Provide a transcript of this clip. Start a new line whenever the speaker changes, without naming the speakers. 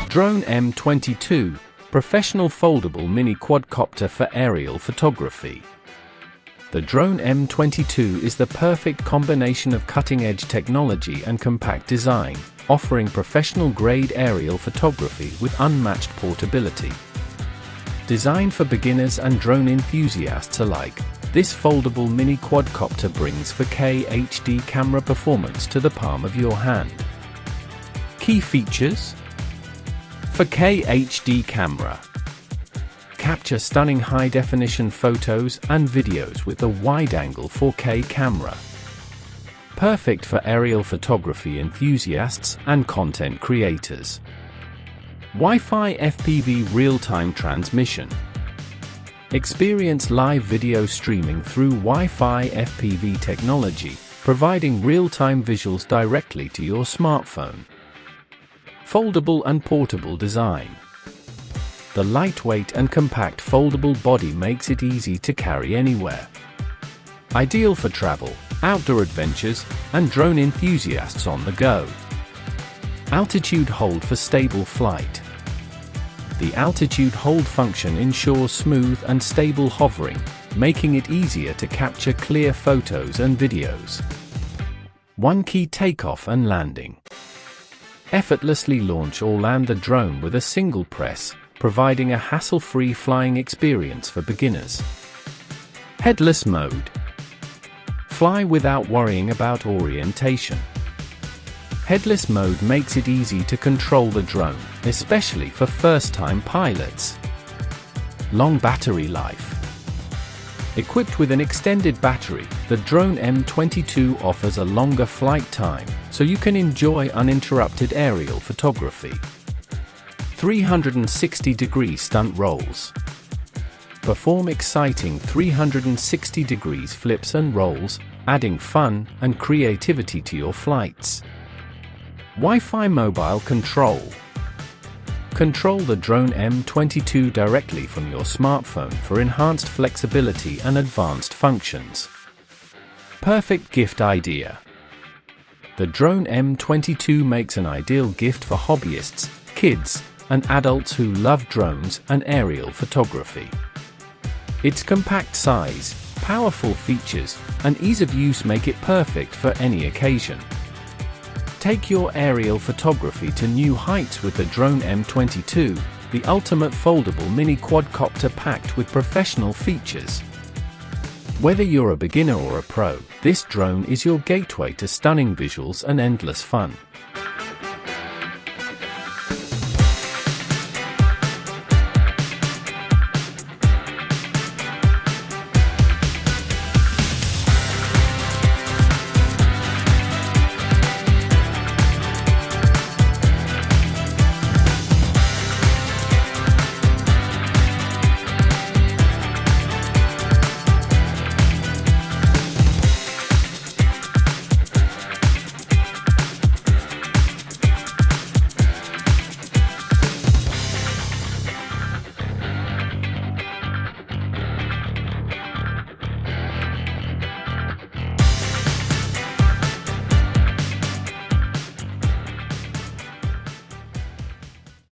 Drone M22, professional foldable mini quadcopter for aerial photography. The Drone M22 is the perfect combination of cutting-edge technology and compact design, offering professional-grade aerial photography with unmatched portability. Designed for beginners and drone enthusiasts alike, this foldable mini quadcopter brings 4K HD camera performance to the palm of your hand. Key features: 4K HD camera. Capture stunning high-definition photos and videos with a wide-angle 4K camera. Perfect for aerial photography enthusiasts and content creators. Wi-Fi FPV real-time transmission. Experience live video streaming through Wi-Fi FPV technology, providing real-time visuals directly to your smartphone. Foldable and portable design. The lightweight and compact foldable body makes it easy to carry anywhere. Ideal for travel, outdoor adventures, and drone enthusiasts on the go. Altitude hold for stable flight. The altitude hold function ensures smooth and stable hovering, making it easier to capture clear photos and videos. One key takeoff and landing. Effortlessly launch or land the drone with a single press, providing a hassle-free flying experience for beginners. Headless mode. Fly without worrying about orientation. Headless mode makes it easy to control the drone, especially for first-time pilots. Long battery life. Equipped with an extended battery, the Drone M22 offers a longer flight time, so you can enjoy uninterrupted aerial photography. 360-degree stunt rolls. Perform exciting 360-degree flips and rolls, adding fun and creativity to your flights. Wi-Fi mobile control. Control the Drone M22 directly from your smartphone for enhanced flexibility and advanced functions. Perfect gift idea. The Drone M22 makes an ideal gift for hobbyists, kids, and adults who love drones and aerial photography. Its compact size, powerful features, and ease of use make it perfect for any occasion. Take your aerial photography to new heights with the Drone M22, the ultimate foldable mini quadcopter packed with professional features. Whether you're a beginner or a pro, this drone is your gateway to stunning visuals and endless fun.